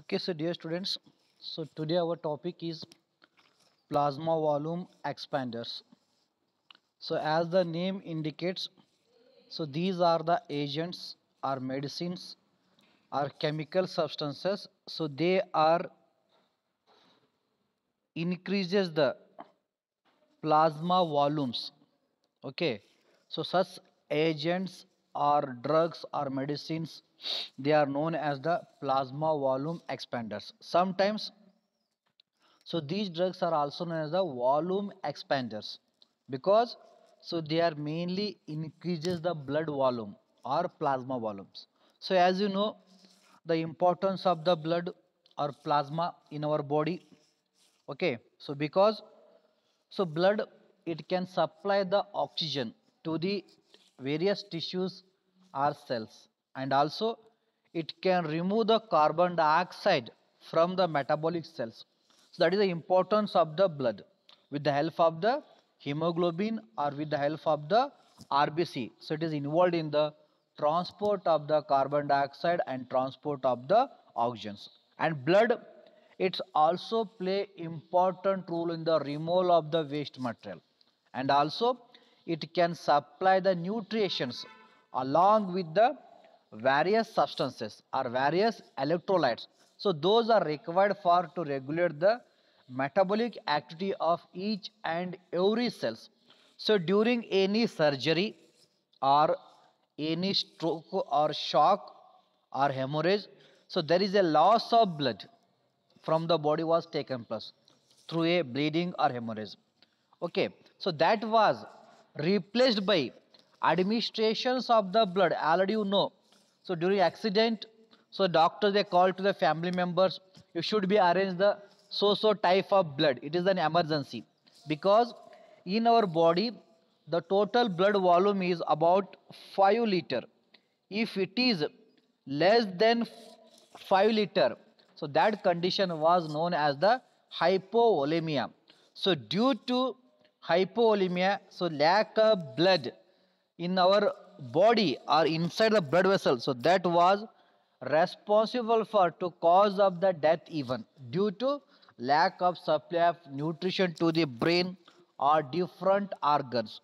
Okay, so dear students, so today our topic is plasma volume expanders. So as the name indicates, so these are the agents or medicines or chemical substances. So they are increases the plasma volumes. Okay, so such agents or drugs or medicines, they are known as the plasma volume expanders. Sometimes, so these drugs are also known as the volume expanders because so they are mainly increases the blood volume or plasma volumes. So as you know, the importance of the blood or plasma in our body. Okay, so because so blood, it can supply the oxygen to the various tissues or cells, and also it can remove the carbon dioxide from the metabolic cells. So that is the importance of the blood with the help of the hemoglobin or with the help of the RBC. So it is involved in the transport of the carbon dioxide and transport of the oxygens. And blood, it's also play important role in the removal of the waste material, and also it can supply the nutrients along with the various substances or various electrolytes. So those are required for to regulate the metabolic activity of each and every cells. So during any surgery or any stroke or shock or hemorrhage, so there is a loss of blood from the body was taken place through a bleeding or hemorrhage. Okay, so that was replaced by administrations of the blood. Already you know. So during accident, so doctors they call to the family members, you should be arranged the so type of blood. It is an emergency because in our body the total blood volume is about 5 liter. If it is less than 5 liter, so that condition was known as the hypovolemia. So due to hypovolemia, so lack of blood in our body or inside the blood vessel, so that was responsible for to cause of the death even due to lack of supply of nutrition to the brain or different organs.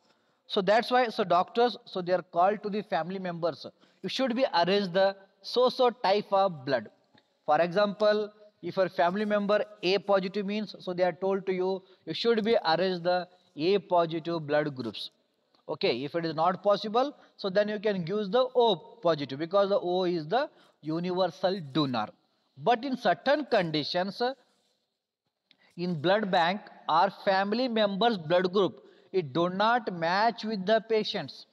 So that's why so doctors so they are called to the family members, you should be arranged the so type of blood. For example, if your family member A positive means, so they are told to you, you should be arranged the A positive blood groups. Okay, if it is not possible, so then you can use the O positive because the O is the universal donor. But in certain conditions, in blood bank, our family members blood group, it do not match with the patients.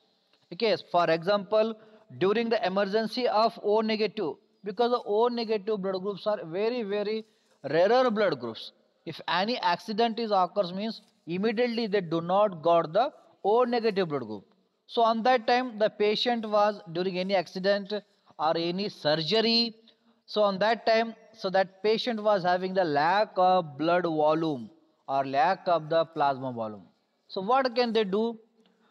Okay, for example, during the emergency of O negative, because the O negative blood groups are very rarer blood groups. If any accident is occurs means immediately they do not got the O negative blood group. So on that time the patient was during any accident or any surgery, so on that time, so that patient was having the lack of blood volume or lack of the plasma volume. So what can they do?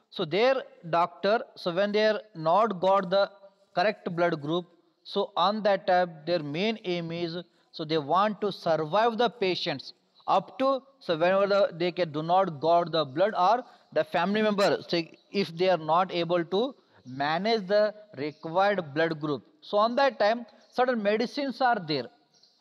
So their doctor, so when they are not got the correct blood group, so on that time their main aim is so they want to survive the patients up to so whenever they can do not got the blood or the family member, say if they are not able to manage the required blood group. So on that time certain medicines are there.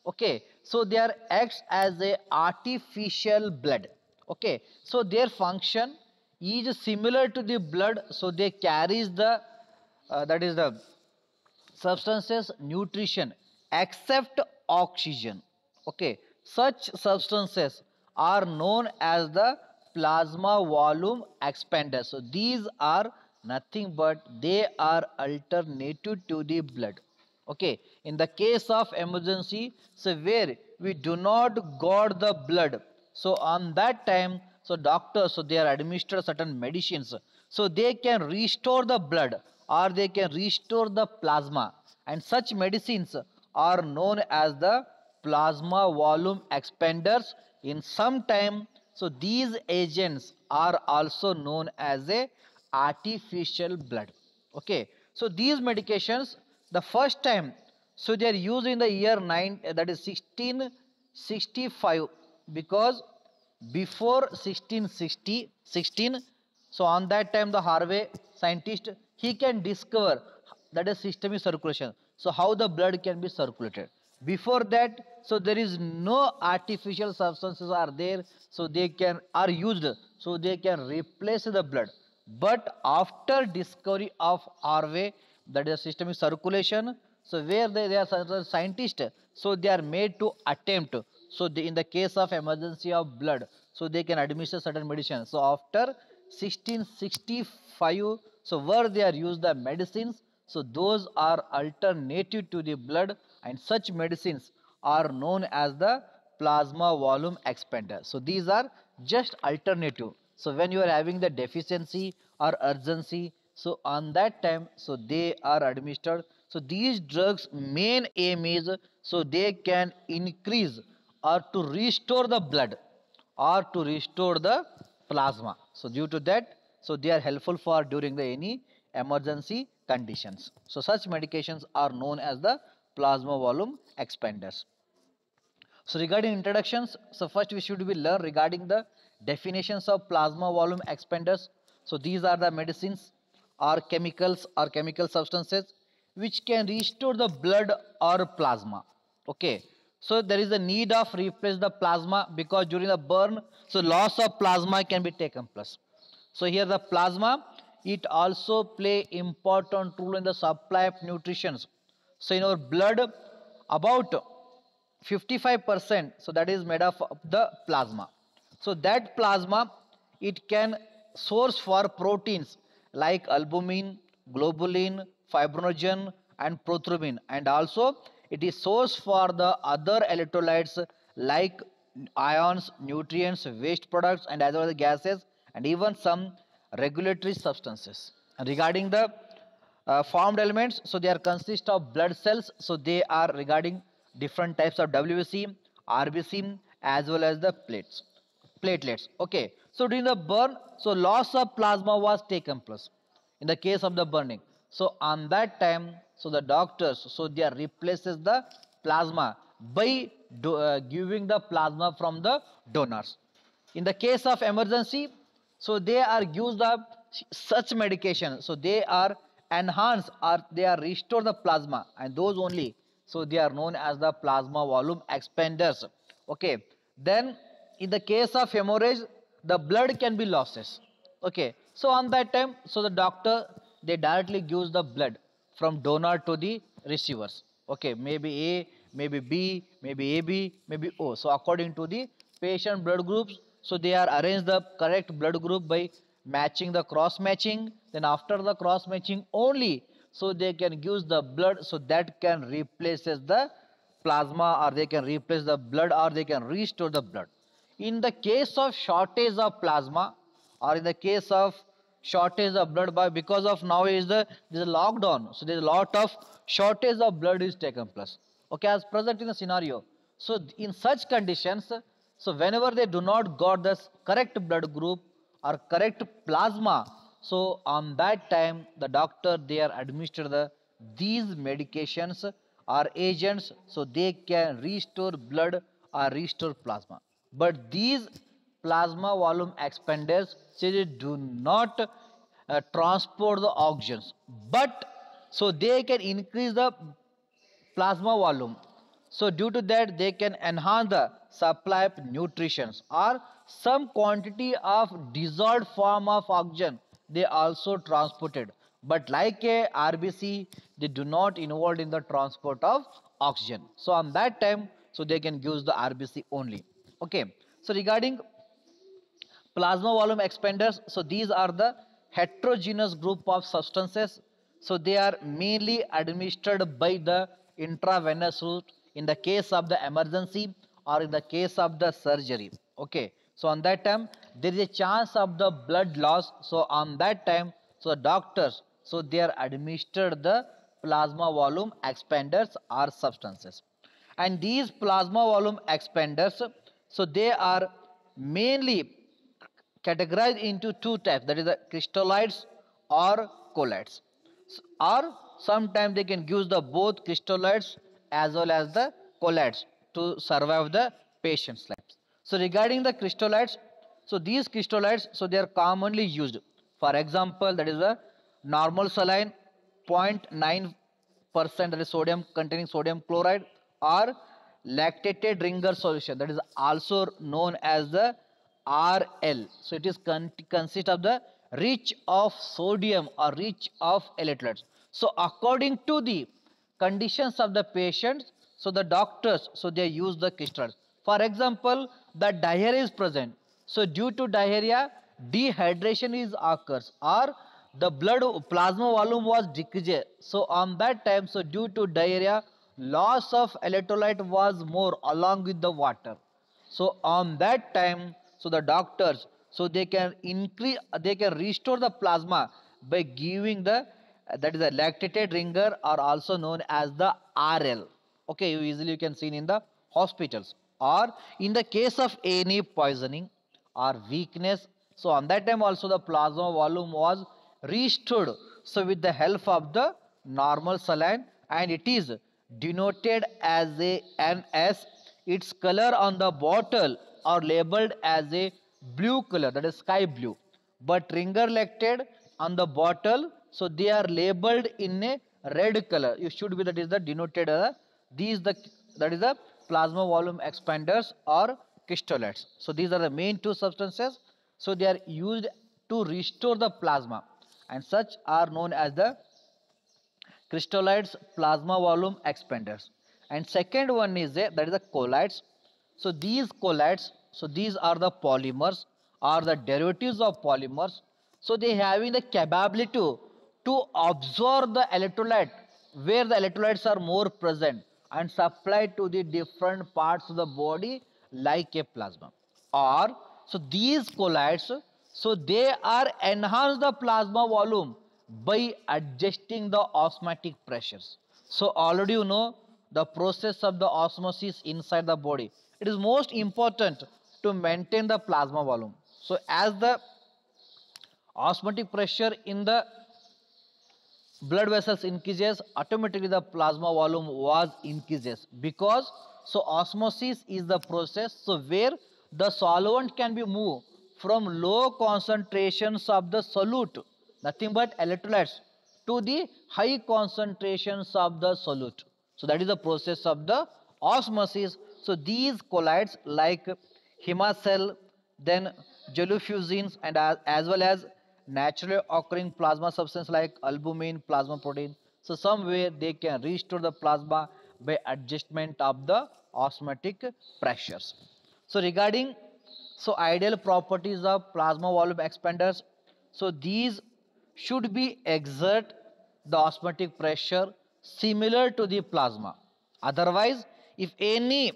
Okay, so they are acts as a artificial blood. Okay, so their function is similar to the blood, so they carries the that is the substances nutrition except oxygen. Okay, such substances are known as the plasma volume expanders. So these are nothing but they are alternative to the blood. Okay, in the case of emergency, so where we do not got the blood, so on that time, so doctors so they are administered certain medicines, so they can restore the blood or they can restore the plasma, and such medicines are known as the plasma volume expanders in some time. So these agents are also known as a artificial blood. Okay, so these medications, the first time So they are used in the year 9, that is 1665, because before 16, so on that time the Harvey scientist, he can discover that is systemic circulation. So how the blood can be circulated. Before that, so there is no artificial substances are there, so they can are used, so they can replace the blood. But after discovery of Harvey, that is systemic circulation, so where they are certain scientists, so they are made to attempt, so in the case of emergency of blood, so they can administer certain medicine. So after 1665, so where they are used the medicines, so those are alternative to the blood, and such medicines are known as the plasma volume expander. So these are just alternative. So when you are having the deficiency or urgency, so on that time, so they are administered. So these drugs main aim is, so they can increase or to restore the blood or to restore the plasma. So due to that, so they are helpful for during the any emergency conditions. So such medications are known as the plasma volume expanders. So regarding introductions, so first we should be learn regarding the definitions of plasma volume expanders. So these are the medicines or chemical substances which can restore the blood or plasma. Okay. So there is a need of replace the plasma because during the burn, so loss of plasma can be taken place. So here the plasma, it also play important role in the supply of nutrition. So in our blood, about 55%, so that is made up of the plasma. So that plasma, it can source for proteins like albumin, globulin, fibrinogen and prothrombin, and also it is source for the other electrolytes like ions, nutrients, waste products and as well as gases, and even some regulatory substances. And regarding the formed elements, so they are consist of blood cells, so they are regarding different types of WBC, RBC as well as the platelets. Okay, so during the burn, so loss of plasma was taken place in the case of the burning. So on that time, so the doctors, so they are replaces the plasma by giving the plasma from the donors. In the case of emergency, so they are used of such medication, so they are enhance or they are restore the plasma, and those only, so they are known as the plasma volume expanders. Okay, then in the case of hemorrhage, the blood can be losses. Okay, so on that time, so the doctor, they directly gives the blood from donor to the receivers. Okay, maybe A, maybe B, maybe AB, maybe O. So according to the patient blood groups, so they are arranged the correct blood group by matching the cross matching. Then after the cross matching only, so they can use the blood, so that can replaces the plasma or they can replace the blood or they can restore the blood. In the case of shortage of plasma or in the case of shortage of blood, by because of now is there is a lockdown, so there is a lot of shortage of blood is taken place. Okay, as present in the scenario, so in such conditions, so whenever they do not got the correct blood group or correct plasma, so on that time the doctor, they are administered these medications or agents, so they can restore blood or restore plasma. But these plasma volume expanders, so they do not transport the oxygens, but so they can increase the plasma volume. So due to that, they can enhance the supply of nutrition or some quantity of dissolved form of oxygen, they also transported. But like a RBC, they do not involved in the transport of oxygen. So on that time, so they can use the RBC only. Okay. So regarding plasma volume expanders, so these are the heterogeneous group of substances, so they are mainly administered by the intravenous route in the case of the emergency or in the case of the surgery. Okay, so on that time there is a chance of the blood loss, so on that time, so doctors, so they are administered the plasma volume expanders or substances. And these plasma volume expanders, so they are mainly categorized into two types, that is the crystalloids or colloids. Or sometimes they can use the both crystalloids as well as the colloids to survive the patient's life. So regarding the crystalloids, so these crystalloids, so they are commonly used. For example, that is the normal saline 0.9% that is sodium containing sodium chloride, or lactated ringer solution that is also known as the RL. So it is consist of the rich of sodium or rich of electrolytes. So according to the conditions of the patients, so the doctors, so they use the crystals. For example, the diarrhea is present. So due to diarrhea, dehydration is occurs, or the blood plasma volume was decreased. So on that time, so due to diarrhea, loss of electrolyte was more along with the water. So on that time, so the doctors, so they can increase, they can restore the plasma by giving the that is a lactated ringer, or also known as the RL. Okay, you easily you can see in the hospitals, or in the case of any poisoning or weakness, so on that time also the plasma volume was restored, so with the help of the normal saline, and it is denoted as a NS. Its color on the bottle are labeled as a blue color, that is sky blue, but ringer lactate on the bottle, so they are labeled in a red color. You should be, that is the denoted these the that is the plasma volume expanders or crystalloids. So these are the main two substances, so they are used to restore the plasma, and such are known as the crystalloids plasma volume expanders. And second one is that is the colloids. So these colloids, so these are the polymers or the derivatives of polymers. So they having the capability to absorb the electrolyte where the electrolytes are more present and supply to the different parts of the body like a plasma. Or so these colloids, so they are enhance the plasma volume by adjusting the osmotic pressures. So already you know the process of the osmosis inside the body. It is most important to maintain the plasma volume. So as the osmotic pressure in the blood vessels increases, automatically the plasma volume was increases, because so osmosis is the process so where the solvent can be moved from low concentrations of the solute, nothing but electrolytes, to the high concentrations of the solute. So that is the process of the osmosis. So these colloids like hemacell, then gelufusins, and as well as naturally occurring plasma substance like albumin, plasma protein. So somewhere they can restore the plasma by adjustment of the osmotic pressures. So regarding so ideal properties of plasma volume expanders, so these should be exert the osmotic pressure similar to the plasma. Otherwise, if any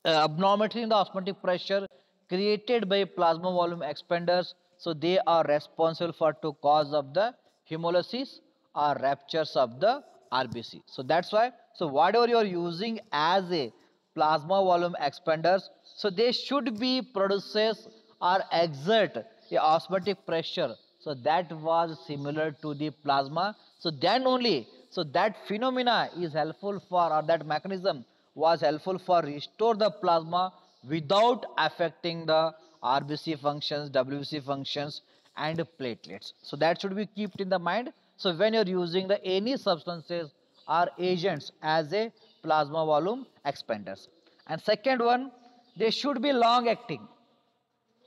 abnormality in the osmotic pressure created by plasma volume expanders, so they are responsible for to cause of the hemolysis or ruptures of the RBC. So that's why, so whatever you are using as a plasma volume expanders, so they should be produces or exert a osmotic pressure, so that was similar to the plasma. So then only, so that phenomena is helpful for, or that mechanism was helpful for restore the plasma without affecting the RBC functions, WBC functions, and platelets. So that should be kept in the mind. So when you're using the any substances or agents as a plasma volume expanders. And second one, they should be long acting.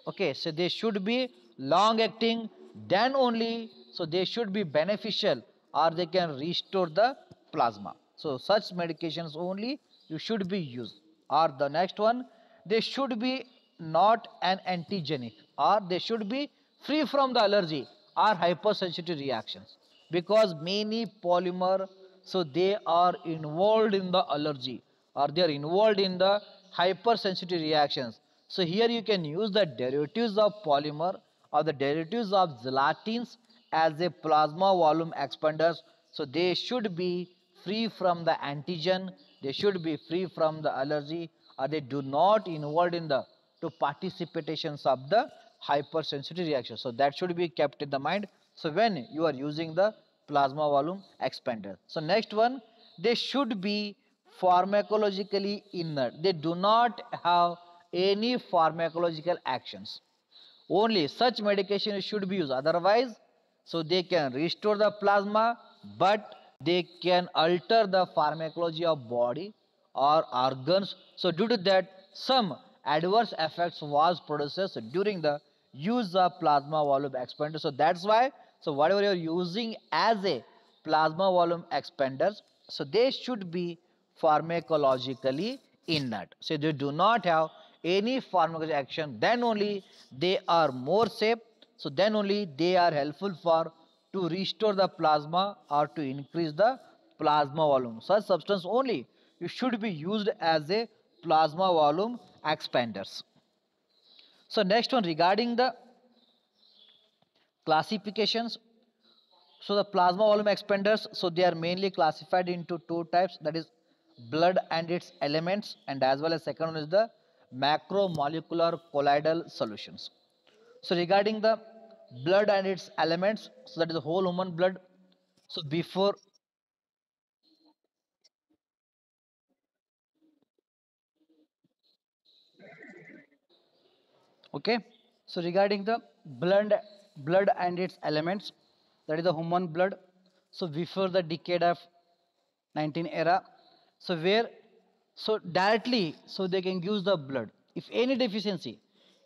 Okay, so they should be long acting, then only, so they should be beneficial, or they can restore the plasma. So such medications only you should be used. Or the next one, they should be not an antigenic, or they should be free from the allergy or hypersensitive reactions, because many polymer, so they are involved in the allergy, or they are involved in the hypersensitive reactions. So here you can use the derivatives of polymer or the derivatives of gelatins as a plasma volume expanders. So they should be free from the antigen, they should be free from the allergy, or they do not involved in the to participations of the hypersensitive reaction. So that should be kept in the mind. So when you are using the plasma volume expander. So next one, they should be pharmacologically inert. They do not have any pharmacological actions. Only such medication should be used. Otherwise, so they can restore the plasma, but they can alter the pharmacology of body or organs. So due to that, some adverse effects was produced during the use of plasma volume expander. So that's why, so whatever you're using as a plasma volume expanders, so they should be pharmacologically inert. So they do not have any pharmacological action, then only they are more safe. So then only they are helpful for to restore the plasma or to increase the plasma volume. Such substance only you should be used as a plasma volume expanders. So next one regarding the classifications. So the plasma volume expanders, so they are mainly classified into two types, that is blood and its elements, and as well as second one is the macromolecular colloidal solutions. So regarding the blood and its elements, so that is the whole human blood. So before, okay, so regarding the blood and its elements, that is the human blood. So before the decade of 19 era, so where, so directly, so they can use the blood if any deficiency,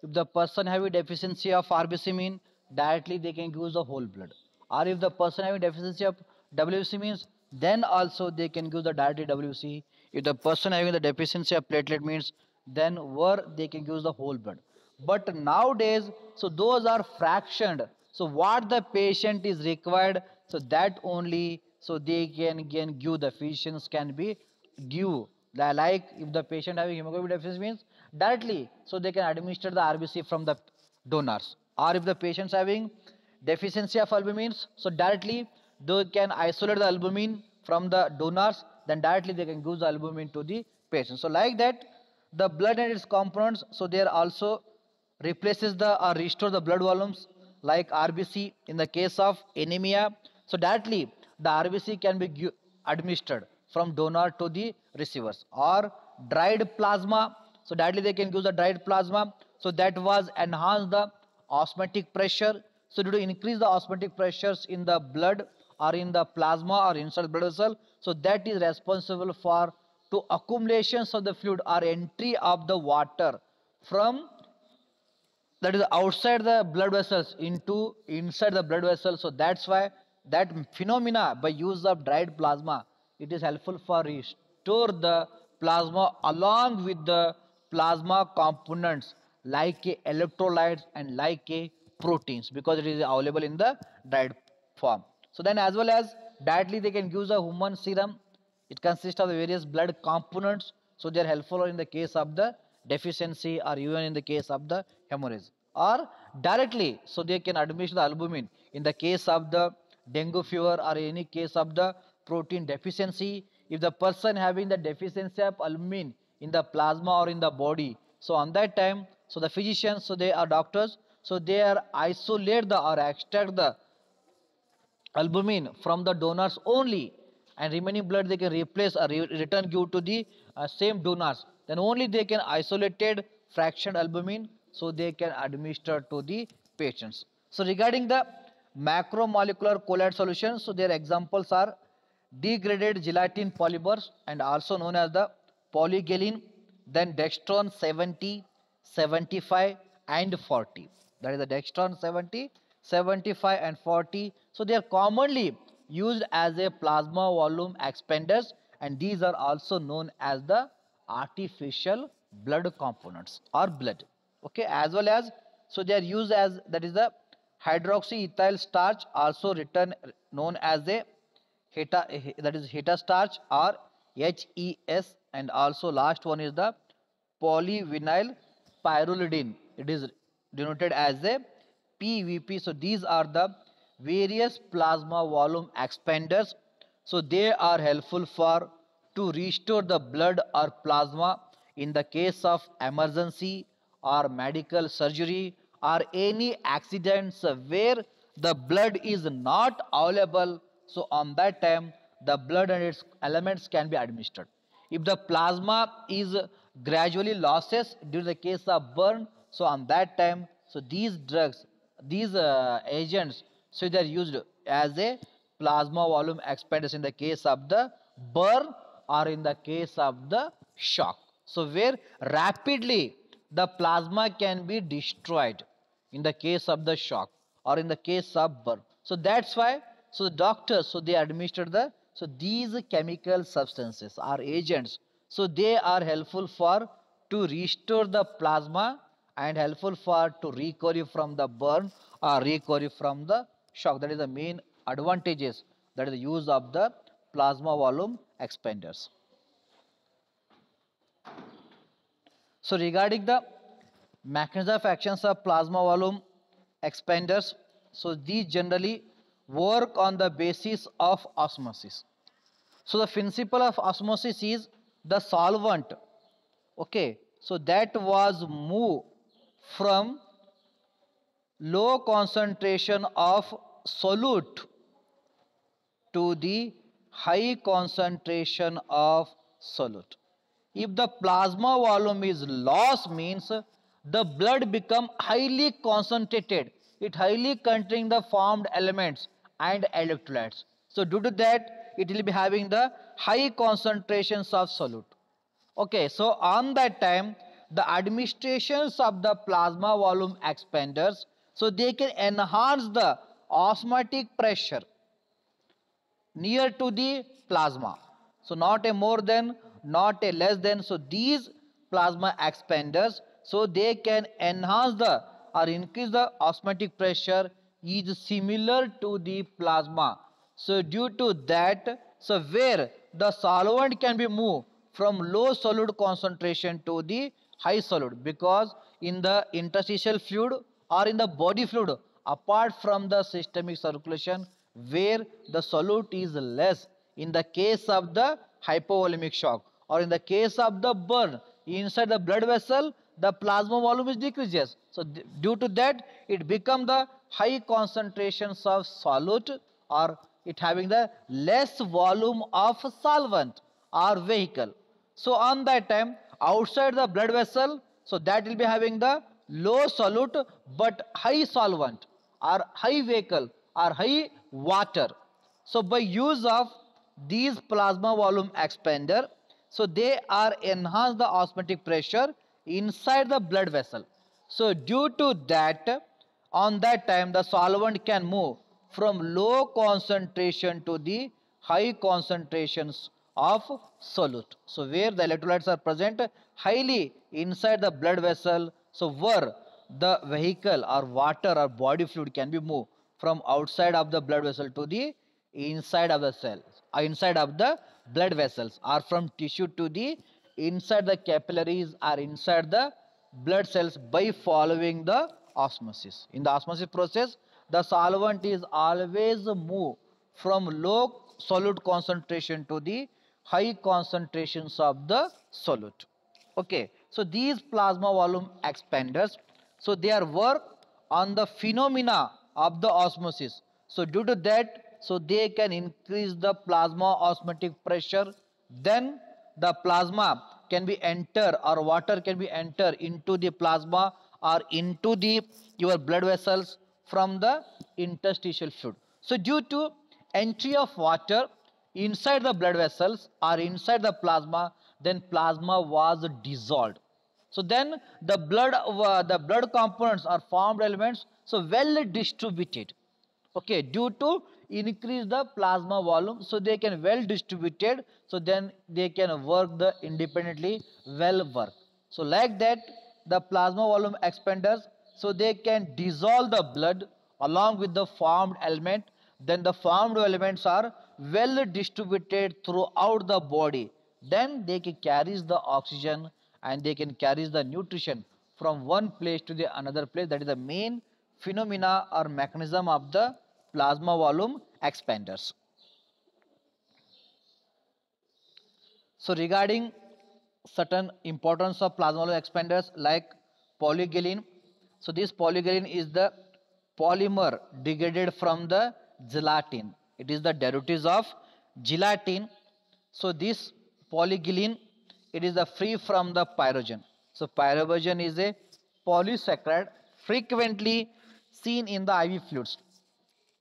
if the person having deficiency of rbc mean, directly they can use the whole blood, or if the person having deficiency of wc means, then also they can use the directly wc. If the person having the deficiency of platelet means, then where they can use the whole blood. But nowadays, so those are fractioned. So what the patient is required, so that only, so they can give, the physicians can be give. Like if the patient having hemoglobin deficiency means, directly so they can administer the rbc from the donors, or if the patient's having deficiency of albumin, so directly they can isolate the albumin from the donors, then directly they can give the albumin to the patient. So like that, the blood and its components, so they are also replaces the or restore the blood volumes like rbc in the case of anemia. So directly the rbc can be administered from donor to the receivers, or dried plasma, so directly they can use the dried plasma, so that was enhance the osmotic pressure. So due to increase the osmotic pressures in the blood or in the plasma or inside the blood vessel, so that is responsible for to accumulations of the fluid or entry of the water from, that is outside the blood vessels into inside the blood vessel. So that's why that phenomena, by use of dried plasma, it is helpful for restore the plasma along with the plasma components like a electrolytes and like a proteins, because it is available in the dried form. So then as well as directly they can use a human serum. It consists of the various blood components, so they are helpful in the case of the deficiency or even in the case of the hemorrhage. Or directly, so they can administer the albumin in the case of the dengue fever or any case of the protein deficiency. If the person having the deficiency of albumin in the plasma or in the body, so on that time, so the physicians, so they are doctors, so they are isolate the or extract the albumin from the donors only, and remaining blood they can replace or return give to the same donors, then only they can isolated fraction albumin, so they can administer to the patients. So regarding the macromolecular colloid solutions, so their examples are degraded gelatin polymers and also known as the polygelatin, then dextran 70, 75 and 40. That is the dextran 70, 75 and 40. So they are commonly used as a plasma volume expanders, and these are also known as the artificial blood components or blood. Okay, as well as, so they are used as, that is the hydroxyethyl starch, also written known as a that is heta starch or HES, and also last one is the polyvinyl pyrrolidine. It is denoted as a PVP. So these are the various plasma volume expanders. So they are helpful for to restore the blood or plasma in the case of emergency or medical surgery or any accidents where the blood is not available. So on that time the blood and its elements can be administered. If the plasma is gradually losses during the case of burn, so on that time, so these drugs, these agents, so they are used as a plasma volume expanders in the case of the burn or in the case of the shock. So where rapidly the plasma can be destroyed in the case of the shock or in the case of burn. So that's why, so the doctors, so they administer the, so these chemical substances are agents, so they are helpful for to restore the plasma and helpful for to recovery from the burn or recovery from the shock. That is the main advantages, that is the use of the plasma volume expanders. So regarding the mechanism of actions of plasma volume expanders, so these generally work on the basis of osmosis. So the principle of osmosis is the solvent, okay, so that was moved from low concentration of solute to the high concentration of solute. If the plasma volume is lost, means the blood become highly concentrated. It highly containing the formed elements and electrolytes. So due to that, it will be having the high concentrations of solute. Okay, so on that time, the administrations of the plasma volume expanders, so they can enhance the osmotic pressure near to the plasma. So not a more than, not a less than. So these plasma expanders, so they can enhance the or increase the osmotic pressure is similar to the plasma. So due to that, so where the solvent can be moved from low solute concentration to the high solute, because in the interstitial fluid or in the body fluid, apart from the systemic circulation, where the solute is less, in the case of the hypovolemic shock or in the case of the burn inside the blood vessel, the plasma volume is decreases. So due to that, it become the high concentrations of solute or it having the less volume of solvent or vehicle. So on that time, outside the blood vessel, so that will be having the low solute but high solvent or high vehicle or high water. So by use of these plasma volume expander, so they are enhance the osmotic pressure inside the blood vessel. So due to that, on that time the solvent can move from low concentration to the high concentrations of solute. So where the electrolytes are present highly inside the blood vessel, so where the vehicle or water or body fluid can be moved from outside of the blood vessel to the inside of the cells, inside of the blood vessels, or from tissue to the inside the capillaries or inside the blood cells by following the osmosis. In the osmosis process, the solvent is always moved from low solute concentration to the high concentrations of the solute. Okay, so these plasma volume expanders, so they are work on the phenomena of the osmosis. So due to that, so they can increase the plasma osmotic pressure. Then the plasma can be enter or water can be enter into the plasma or into the your blood vessels from the interstitial fluid. So due to entry of water inside the blood vessels or inside the plasma, then plasma was dissolved. So then the blood components are formed elements, so well distributed. Okay, due to increase the plasma volume, so they can well distributed, so then they can work the independently well work. So like that, the plasma volume expanders, so they can dissolve the blood along with the formed element. Then the formed elements are well distributed throughout the body. Then they can carry the oxygen and they can carry the nutrition from one place to the another place. That is the main phenomena or mechanism of the plasma volume expanders. So regarding certain importance of plasma volume expanders like polyglycine. So this polyglycine is the polymer degraded from the gelatin. It is the derivatives of gelatin. So this polygylin, it is the free from the pyrogen. So pyrogen is a polysaccharide frequently seen in the IV fluids.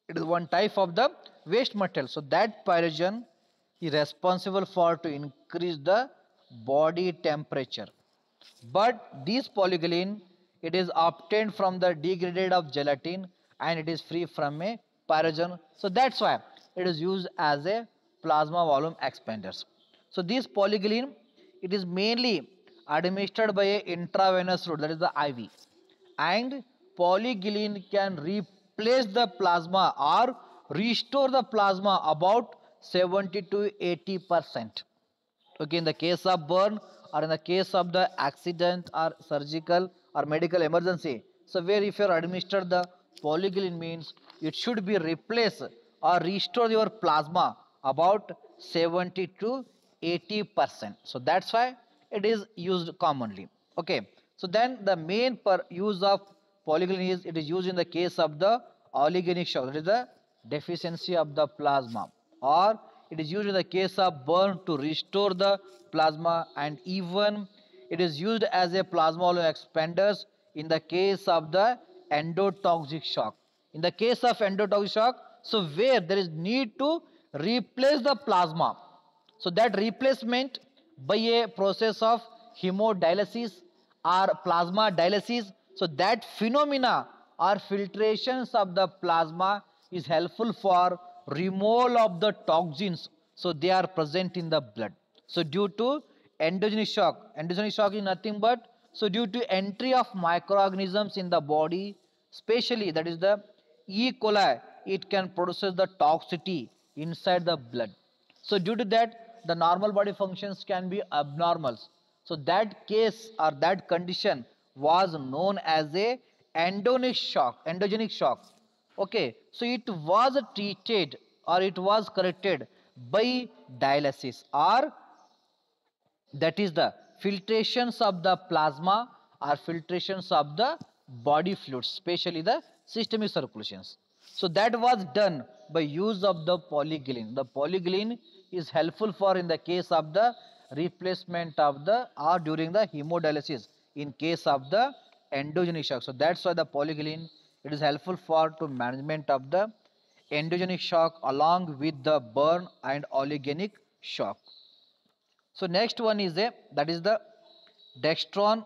It is one type of the waste material. So that pyrogen is responsible for to increase the body temperature. But this polyglycine, it is obtained from the degraded of gelatin and it is free from a pyrogen. So that's why it is used as a plasma volume expanders. So this polyglycine, it is mainly administered by a intravenous route, that is the IV, and polyglycine can replace the plasma or restore the plasma about 70 to 80%. Okay, in the case of burn or in the case of the accident or surgical or medical emergency, so where if you are administered the polyglycine means it should be replace or restore your plasma about 70 to 80%. So that's why it is used commonly. Okay, so then the main use of polyglycine is it is used in the case of the oligenic shock, that is the deficiency of the plasma, or it is used in the case of burn to restore the plasma, and even it is used as a plasma volume expanders in the case of the endotoxic shock. In the case of endotoxic shock, so where there is need to replace the plasma, so that replacement by a process of hemodialysis or plasma dialysis, so that phenomena or filtrations of the plasma is helpful for removal of the toxins, so they are present in the blood. So due to endogenous shock is nothing but, so due to entry of microorganisms in the body, especially that is the E. coli, it can produce the toxicity inside the blood. So due to that, the normal body functions can be abnormal. So that case or that condition was known as a endogenic shock. Okay, so it was treated or it was corrected by dialysis, or that is the filtrations of the plasma or filtrations of the body fluids, especially the systemic circulations. So that was done by use of the polyglycine. The polyglycine is helpful for in the case of the replacement of the or during the hemodialysis in case of the endogenic shock. So that's why the polyglycine, it is helpful for to management of the endogenic shock along with the burn and oligenic shock. So next one is a, that is the dextron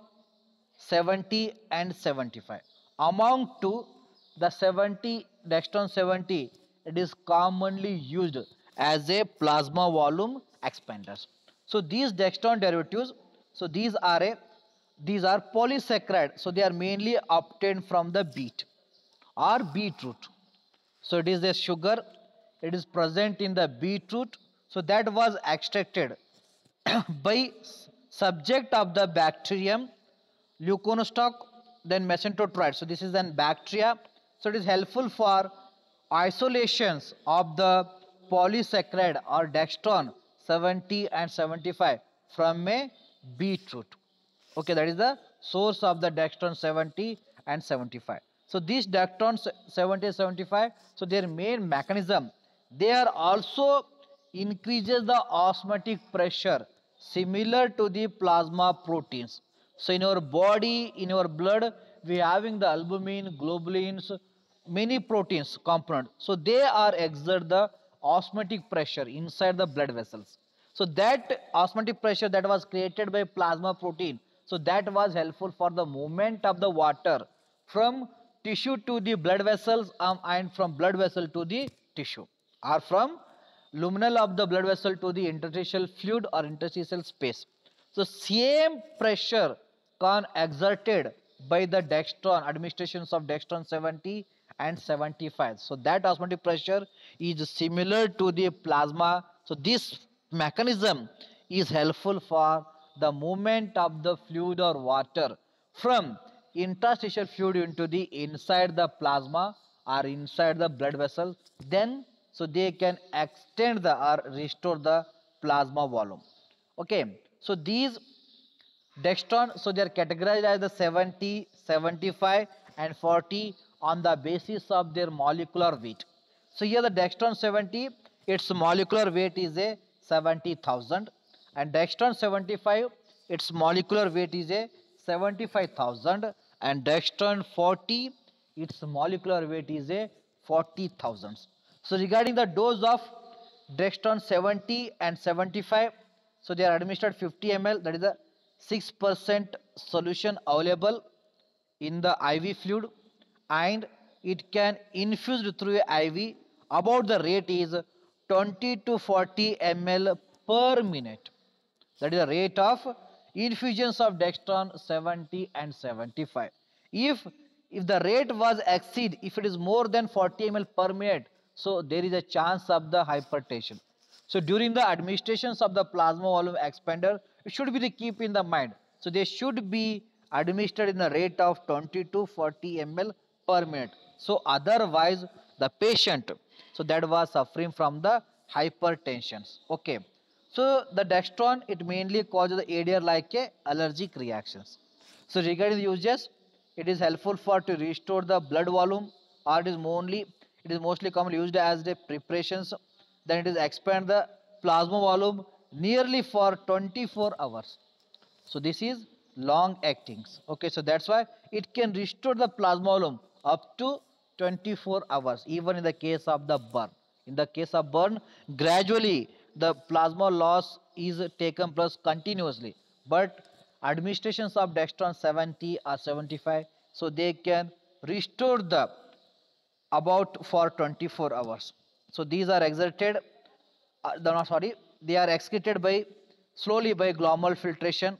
70 and 75. Among two, the 70 dextron 70, it is commonly used as a plasma volume expanders. So these dextron derivatives, so these are polysaccharide, so they are mainly obtained from the beet or beetroot. So it is a sugar, it is present in the beetroot, so that was extracted by subject of the bacterium leuconostoc, then mesenteroid. So this is an bacteria. So it is helpful for isolations of the polysaccharide or dextron 70 and 75 from a beetroot. Okay, that is the source of the dextron 70 and 75. So these dextron 70 and 75, so their main mechanism, they are also increases the osmotic pressure similar to the plasma proteins. So in our body, in our blood, we having the albumin, globulins, many proteins component. So they are exert the osmotic pressure inside the blood vessels. So that osmotic pressure that was created by plasma protein, so that was helpful for the movement of the water from tissue to the blood vessels, and from blood vessel to the tissue, or from luminal of the blood vessel to the interstitial fluid or interstitial space. So same pressure can exerted by the dextron, administrations of dextron 70 and 75. So that osmotic pressure is similar to the plasma. So this mechanism is helpful for the movement of the fluid or water from interstitial fluid into the inside the plasma or inside the blood vessel, then so they can extend the or restore the plasma volume. Okay, so these dextron, so they are categorized as the 70, 75 and 40 on the basis of their molecular weight. So here the dextron 70, its molecular weight is a 70,000, And dextran 75, its molecular weight is a 75,000, and dextran 40, its molecular weight is a 40,000. So regarding the dose of dextran 70 and 75, so they are administered 50 ml, that is a 6% solution available in the IV fluid, and it can infused through a IV. About the rate is 20 to 40 ml per minute. That is the rate of infusions of dextran 70 and 75. If the rate was exceed, if it is more than 40 ml per minute, so there is a chance of the hypertension. So during the administrations of the plasma volume expander, it should be the keep in the mind. So they should be administered in the rate of 20 to 40 ml per minute. So otherwise the patient, so that was suffering from the hypertensions. Okay. So the dextran, it mainly causes the ADR like a allergic reactions. So regarding the uses, it is helpful for to restore the blood volume, or it is mostly commonly used as the preparations. Then it is expand the plasma volume nearly for 24 hours. So this is long actings. Okay, so that's why it can restore the plasma volume up to 24 hours, even in the case of the burn. In the case of burn, gradually the plasma loss is taken plus continuously. But administrations of dextran 70 or 75, so they can restore the about for 24 hours. So these are exerted, no, sorry, they are excreted by slowly by glomerular filtration,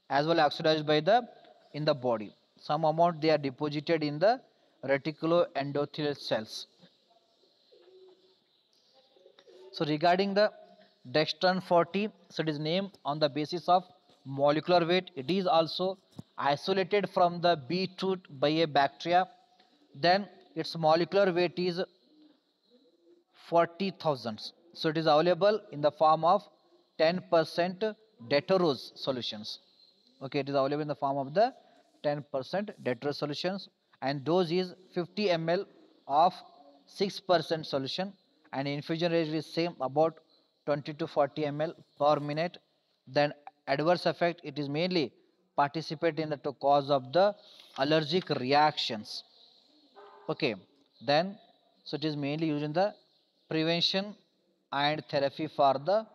as well as oxidized by the in the body. Some amount they are deposited in the reticuloendothelial cells. So regarding the dextran 40, so it is named on the basis of molecular weight. It is also isolated from the beetroot by a bacteria. Then its molecular weight is 40,000. So it is available in the form of 10% deterose solutions. Okay, it is available in the form of the 10% deterose solutions, and dose is 50 ml of 6% solution, and infusion rate is same about 20 to 40 ml per minute. Then adverse effect, it is mainly participate in the to cause of the allergic reactions. Okay, then so it is mainly used in the prevention and therapy for the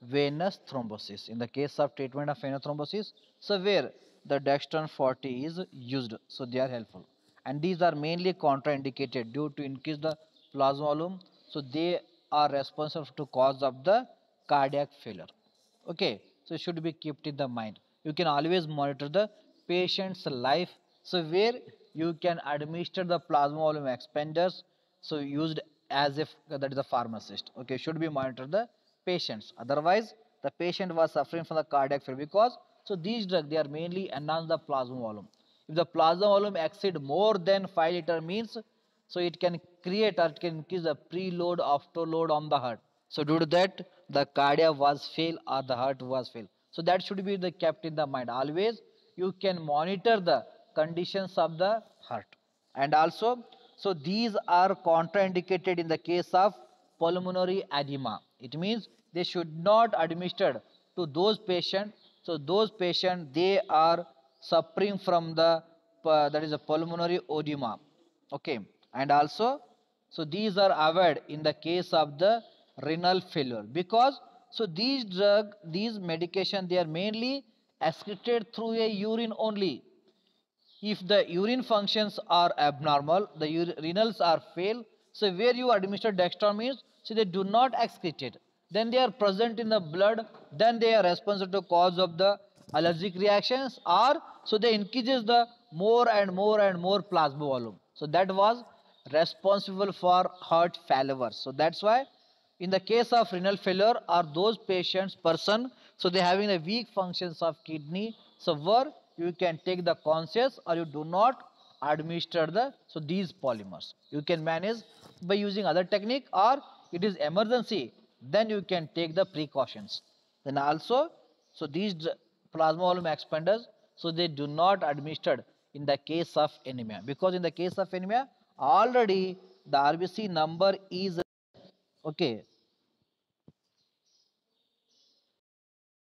venous thrombosis. In the case of treatment of venous thrombosis, so where the dextran 40 is used, so they are helpful. And these are mainly contraindicated due to increase the plasma volume, so they are responsible to cause of the cardiac failure. Okay, so it should be kept in the mind. You can always monitor the patient's life, so where you can administer the plasma volume expanders, so used as if that is a pharmacist. Okay, should be monitor the patients, otherwise the patient was suffering from the cardiac failure, because so these drugs they are mainly enhance the plasma volume. If the plasma volume exceed more than 5 liter means, so it can create or it can increase the preload afterload on the heart. So due to that, the cardiac was fail or the heart was fail. So that should be the kept in the mind. Always you can monitor the conditions of the heart. And also, so these are contraindicated in the case of pulmonary edema. It means they should not administered to those patients. So those patients they are suffering from the that is a pulmonary edema. Okay, and also so these are avoided in the case of the renal failure, because so these medication they are mainly excreted through a urine only. If the urine functions are abnormal, the renals are fail, so where you administer dextran means, so they do not excrete it, then they are present in the blood, then they are responsible to cause of the allergic reactions, or so they increases the more and more and more plasma volume, so that was responsible for heart failure. So that's why in the case of renal failure or those patients person, so they having a weak functions of kidney, so where you can take the conscious or you do not administer the so these polymers, you can manage by using other technique, or it is emergency, then you can take the precautions. Then also, so these plasma volume expanders, so they do not administered in the case of anemia, because in the case of anemia already the RBC number is okay,